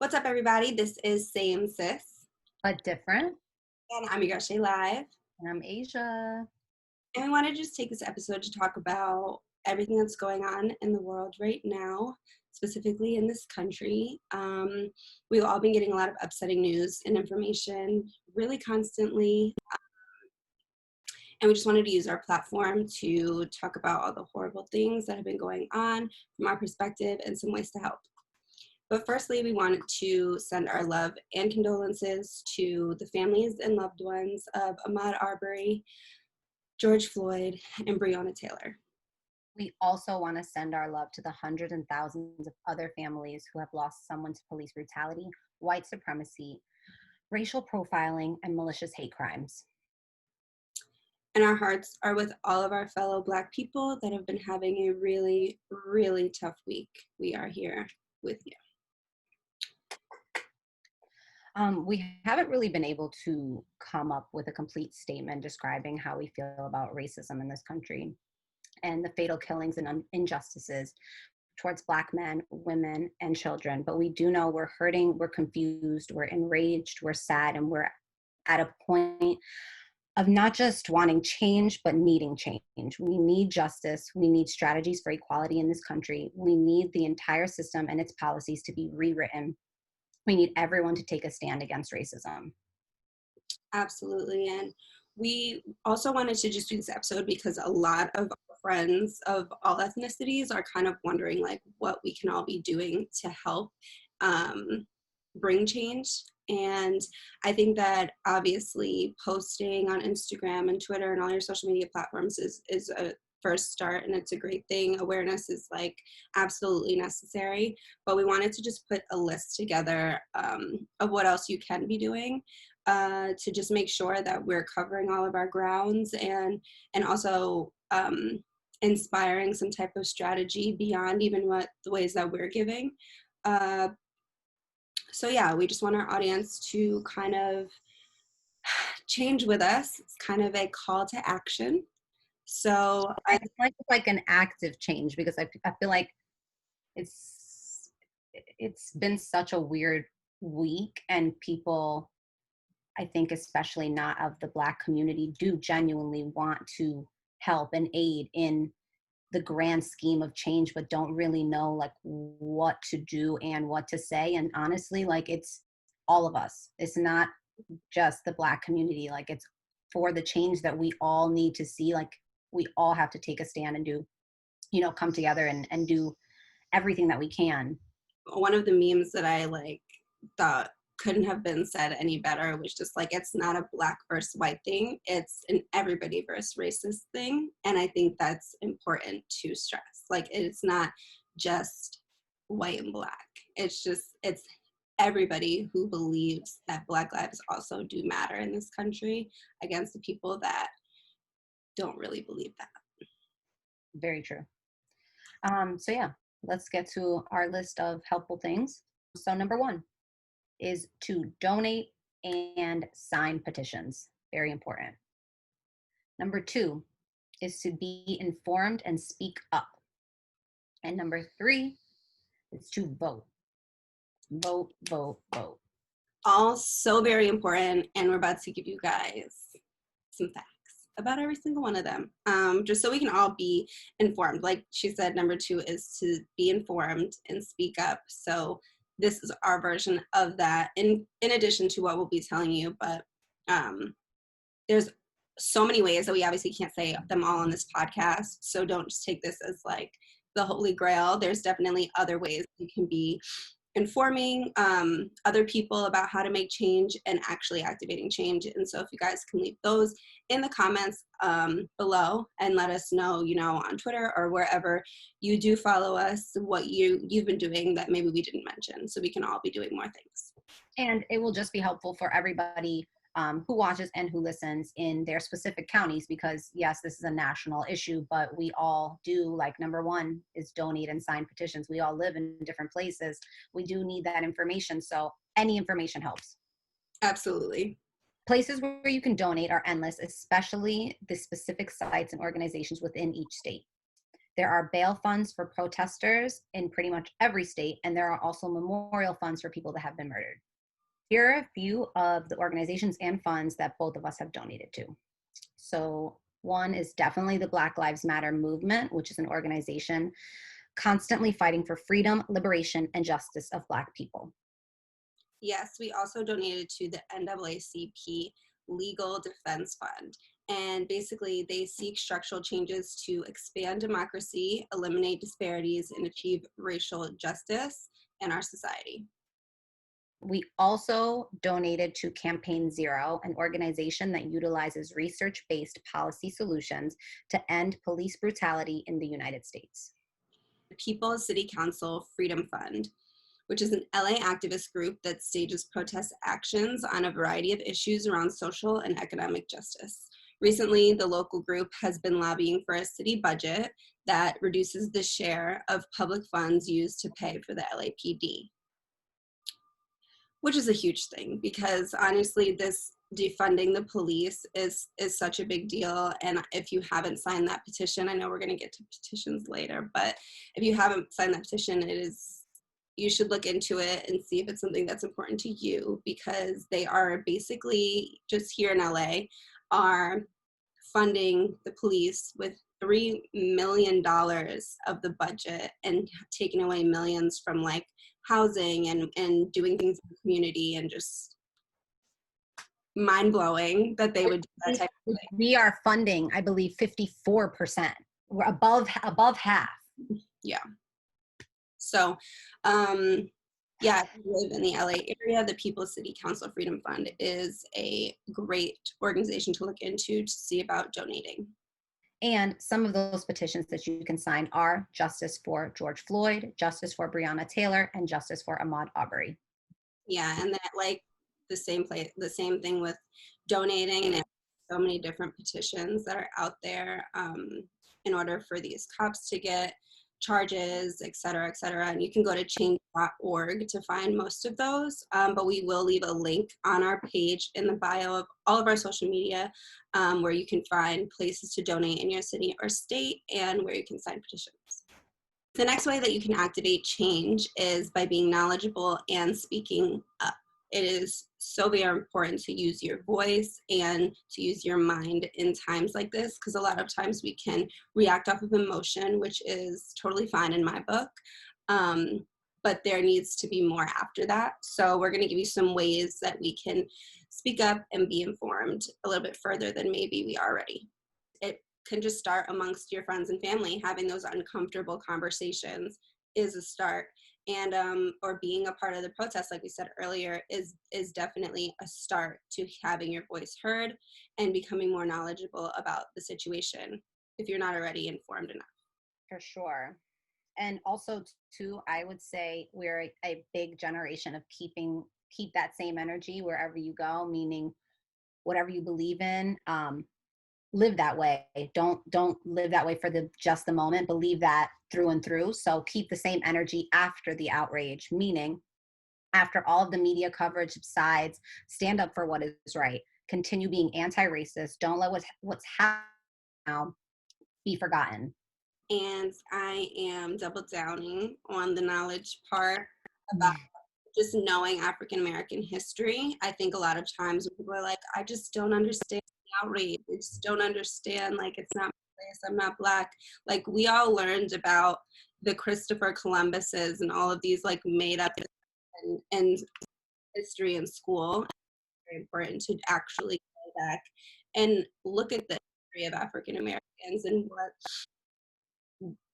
What's up, everybody? This is Same Sis, But different. and I'm your girl Shay Live. And I'm Asia. And we want to just take this episode to talk about everything that's going on in the world right now, specifically in this country. We've all been getting a lot of upsetting news and information really constantly. And we just wanted to use our platform to talk about all the horrible things that have been going on from our perspective and some ways to help. But firstly, we wanted to send our love and condolences to the families and loved ones of Ahmaud Arbery, George Floyd, and Breonna Taylor. We also want to send our love to the hundreds and thousands of other families who have lost someone to police brutality, white supremacy, racial profiling, and malicious hate crimes. And our hearts are with all of our fellow Black people that have been having a really, really tough week. We are here with you. We haven't really been able to come up with a complete statement describing how we feel about racism in this country and the fatal killings and injustices towards Black men, women, and children. But we do know we're hurting, we're confused, we're enraged, we're sad, and we're at a point of not just wanting change, but needing change. We need justice. We need strategies for equality in this country. We need the entire system and its policies to be rewritten. We need everyone to take a stand against racism. Absolutely. And we also wanted to just do this episode because a lot of friends of all ethnicities are kind of wondering like what we can all be doing to help bring change. And I think that obviously posting on Instagram and Twitter and all your social media platforms is a first start, and it's a great thing. Awareness is like absolutely necessary, but we wanted to just put a list together of what else you can be doing to just make sure that we're covering all of our grounds and also inspiring some type of strategy beyond even what the ways that we're giving. So yeah, we just want our audience to kind of change with us. It's kind of a call to action. So I feel like it's like an active change because I feel like it's been such a weird week, and people, I think especially not of the Black community, do genuinely want to help and aid in the grand scheme of change, but don't really know like what to do and what to say. And honestly, like it's all of us. It's not just the Black community. Like it's for the change that we all need to see. Like we all have to take a stand and do, come together and do everything that we can. one of the memes that I like thought couldn't have been said any better was just like, it's not a Black versus white thing, it's an everybody versus racist thing. And I think that's important to stress. Like it's not just white and Black, it's everybody who believes that Black lives also do matter in this country against the people that don't really believe that. Very true. So yeah, let's get to our list of helpful things. So number one is to donate and sign petitions. Very important. Number two is to be informed and speak up. And number three is to vote. Vote, vote, vote. All so very important, and we're about to give you guys some facts about every single one of them, just so we can all be informed. Like she said, number two is to be informed and speak up. So this is our version of that in addition to what we'll be telling you, but there's so many ways that we obviously can't say them all on this podcast, so don't just take this as like the holy grail. There's definitely other ways you can be informing other people about how to make change and actually activating change. And so if you guys can leave those in the comments below and let us know, on Twitter or wherever you do follow us, what you've been doing that maybe we didn't mention, so we can all be doing more things. And it will just be helpful for everybody who watches and who listens in their specific counties, because yes, this is a national issue, but we all do, like number one is donate and sign petitions. We all live in different places. We do need that information. So any information helps. Absolutely. Places where you can donate are endless, especially the specific sites and organizations within each state. There are bail funds for protesters in pretty much every state, and there are also memorial funds for people that have been murdered. Here are a few of the organizations and funds that both of us have donated to. So one is definitely the Black Lives Matter movement, which is an organization constantly fighting for freedom, liberation, and justice of Black people. Yes, we also donated to the NAACP Legal Defense Fund. And basically, they seek structural changes to expand democracy, eliminate disparities, and achieve racial justice in our society. We also donated to Campaign Zero, an organization that utilizes research-based policy solutions to end police brutality in the United States. The People's City Council Freedom Fund, which is an LA activist group that stages protest actions on a variety of issues around social and economic justice. Recently, the local group has been lobbying for a city budget that reduces the share of public funds used to pay for the LAPD, which is a huge thing because honestly, this defunding the police is such a big deal. And if you haven't signed that petition, I know we're going to get to petitions later, but if you haven't signed that petition, you should look into it and see if it's something that's important to you, because they are basically, just here in LA, are funding the police with $3 million of the budget and taking away millions from like housing and doing things in the community, and just mind-blowing that they would do that type of thing. We are funding, I believe, 54%. We're above half. Yeah. So, yeah, if you live in the LA area, the People's City Council Freedom Fund is a great organization to look into to see about donating. And some of those petitions that you can sign are Justice for George Floyd, Justice for Breonna Taylor, and Justice for Ahmaud Arbery. Yeah, and that like the same thing with donating, and so many different petitions that are out there in order for these cops to get charges, et cetera, et cetera. And you can go to change.org to find most of those, but we will leave a link on our page in the bio of all of our social media where you can find places to donate in your city or state and where you can sign petitions. The next way that you can activate change is by being knowledgeable and speaking up. It is so very important to use your voice and to use your mind in times like this, because a lot of times we can react off of emotion, which is totally fine in my book. But there needs to be more after that. So we're going to give you some ways that we can speak up and be informed a little bit further than maybe we are already. It can just start amongst your friends and family. Having those uncomfortable conversations is a start. And or being a part of the protest, like we said earlier, is definitely a start to having your voice heard and becoming more knowledgeable about the situation if you're not already informed enough. For sure. And also too, I would say we're a big generation of keep that same energy wherever you go, meaning whatever you believe in, live that way. Don't live that way for just the moment. Believe that through and through. So keep the same energy after the outrage, meaning after all of the media coverage subsides, stand up for what is right. Continue being anti-racist. Don't let what's happening now be forgotten. And I am double downing on the knowledge part about just knowing African American history. I think a lot of times people are like, I just don't understand outrage. I just don't understand, like, it's not my place, I'm not Black. Like, we all learned about the Christopher Columbuses and all of these like made up and history in school. It's very important to actually go back and look at the history of African Americans and what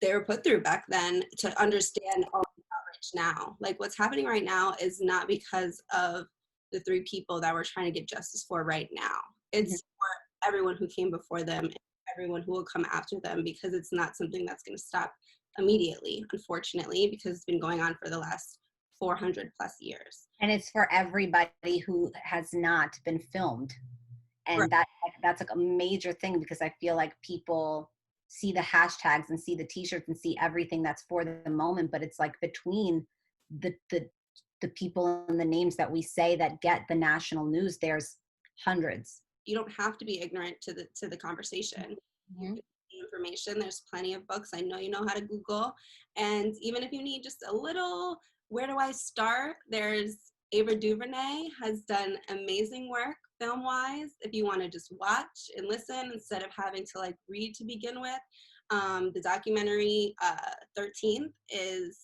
they were put through back then to understand all the outrage now. Like, what's happening right now is not because of the three people that we're trying to get justice for right now. It's for everyone who came before them and everyone who will come after them, because it's not something that's going to stop immediately, unfortunately, because it's been going on for the last 400 plus years. And it's for everybody who has not been filmed. And Right. that's like a major thing, because I feel like people see the hashtags and see the t-shirts and see everything that's for the moment, but it's like between the people and the names that we say that get the national news, there's hundreds. You don't have to be ignorant to the conversation. You can be information. There's plenty of books. I know you know how to Google. And even if you need just a little, where do I start? There's Ava DuVernay has done amazing work film-wise. If you want to just watch and listen instead of having to like read to begin with, the documentary 13th is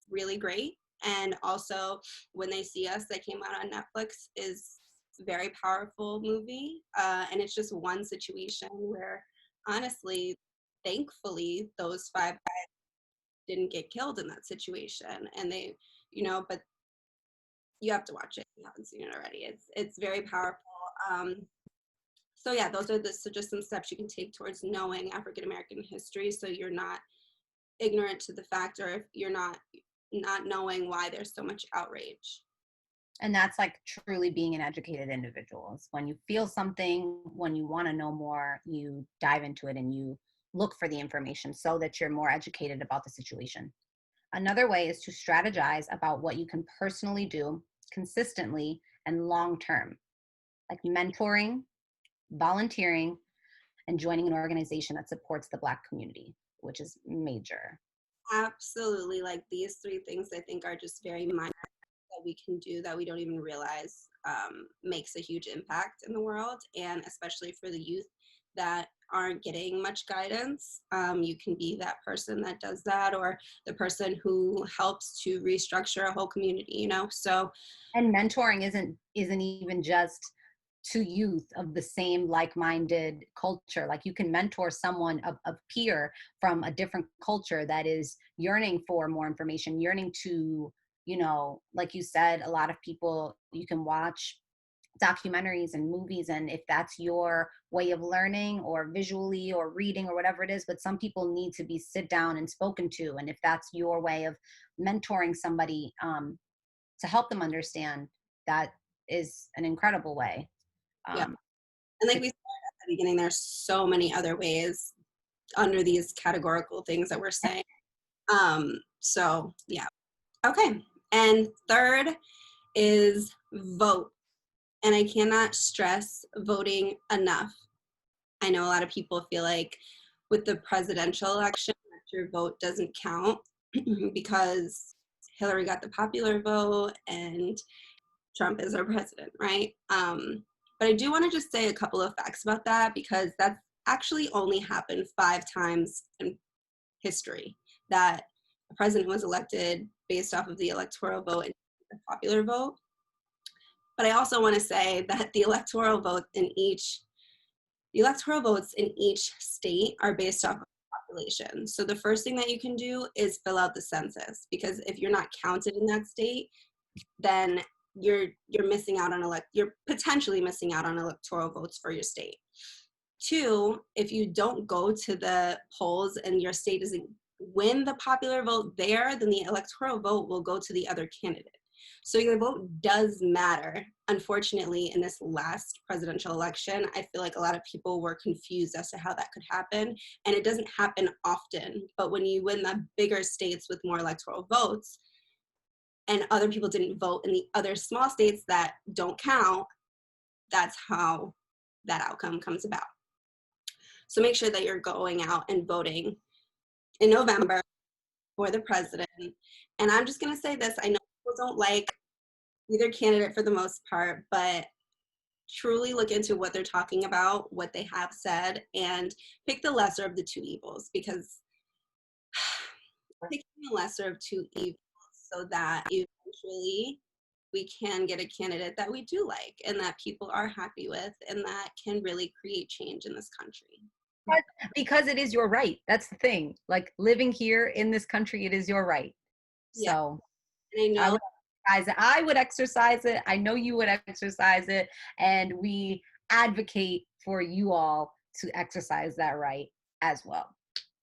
really great. And also When They See Us that came out on Netflix is a very powerful movie. And it's just one situation where honestly, thankfully, those 5 guys didn't get killed in that situation. And they, but you have to watch it if you haven't seen it already. It's very powerful. So yeah, those are just some steps you can take towards knowing African American history, so you're not ignorant to the fact, or if you're not knowing why there's so much outrage. And that's like truly being an educated individual. It's when you feel something, when you want to know more, you dive into it and you look for the information so that you're more educated about the situation. Another way is to strategize about what you can personally do consistently and long term, like mentoring, volunteering, and joining an organization that supports the Black community, which is major. Absolutely. Like these 3 things I think are just very minor that we can do that we don't even realize makes a huge impact in the world, and especially for the youth that aren't getting much guidance. You can be that person that does that, or the person who helps to restructure a whole community, so. And mentoring isn't even just to youth of the same like-minded culture. Like you can mentor someone of peer from a different culture that is yearning for more information, yearning to, like you said, a lot of people, you can watch documentaries and movies, and if that's your way of learning or visually or reading or whatever it is, but some people need to be sit down and spoken to, and if that's your way of mentoring somebody to help them understand, that is an incredible way. Yeah. And like we said at the beginning, there's so many other ways under these categorical things that we're saying. So yeah. Okay. And third is vote. And I cannot stress voting enough. I know a lot of people feel like with the presidential election, that your vote doesn't count because Hillary got the popular vote and Trump is our president, right? But I do want to just say a couple of facts about that, because that's actually only happened 5 times in history that a president was elected based off of the electoral vote and the popular vote. But I also want to say that the electoral votes in each state are based off of population. So the first thing that you can do is fill out the census, because if you're not counted in that state, then you're missing out on you're potentially missing out on electoral votes for your state. 2, if you don't go to the polls and your state doesn't win the popular vote there, then the electoral vote will go to the other candidate. So your vote does matter. Unfortunately, in this last presidential election, I feel like a lot of people were confused as to how that could happen, and it doesn't happen often. But when you win the bigger states with more electoral votes, and other people didn't vote in the other small states that don't count, that's how that outcome comes about. So make sure that you're going out and voting in November for the president. And I'm just gonna say this, I know people don't like either candidate for the most part, but truly look into what they're talking about, what they have said, and pick the lesser of the 2 evils, because picking the lesser of 2 evils so that eventually we can get a candidate that we do like and that people are happy with and that can really create change in this country. Because it is your right. That's the thing. Like living here in this country, it is your right. Yeah. So And I know I would exercise it. I know you would exercise it. And we advocate for you all to exercise that right as well.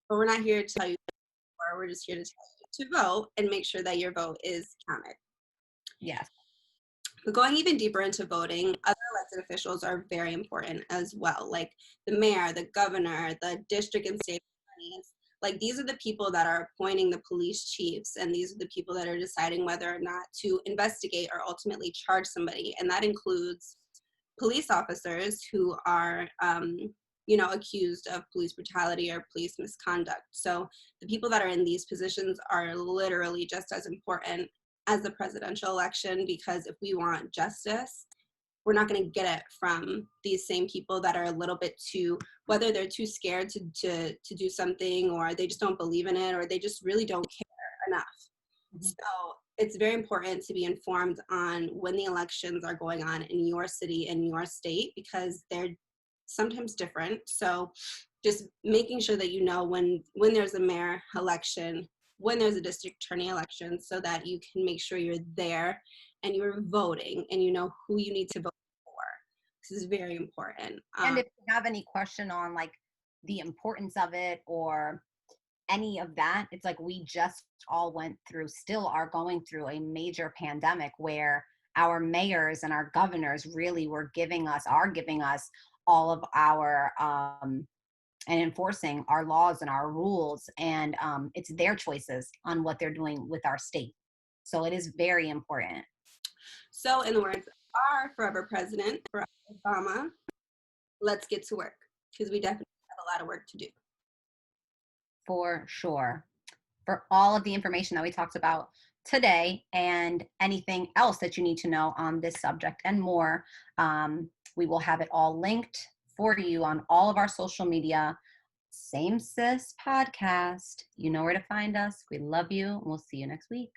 But we're not here to tell you, or we're just here to tell you to vote and make sure that your vote is counted. Yes. But going even deeper into voting, other elected officials are very important as well, like the mayor, the governor, the district and state attorneys. Like these are the people that are appointing the police chiefs, and these are the people that are deciding whether or not to investigate or ultimately charge somebody. And that includes police officers who are accused of police brutality or police misconduct. So the people that are in these positions are literally just as important as the presidential election, because if we want justice, we're not going to get it from these same people that are a little bit too, whether they're too scared to do something, or they just don't believe in it, or they just really don't care enough. Mhm. So it's very important to be informed on when the elections are going on in your city and your state, because they're sometimes different. So just making sure that when there's a mayor election, when there's a district attorney election, so that you can make sure you're there and you're voting and you know who you need to vote for. This is very important. And if you have any question on like the importance of it or any of that, it's like we just all went through, still are going through a major pandemic where our mayors and our governors really are giving us all of our and enforcing our laws and our rules, and it's their choices on what they're doing with our state. So it is very important. So in the words of our forever president, Barack Obama, let's get to work, because we definitely have a lot of work to do. For sure. For all of the information that we talked about today and anything else that you need to know on this subject and more, we will have it all linked for you on all of our social media. Same Sis Podcast. You know where to find us. We love you, and we'll see you next week.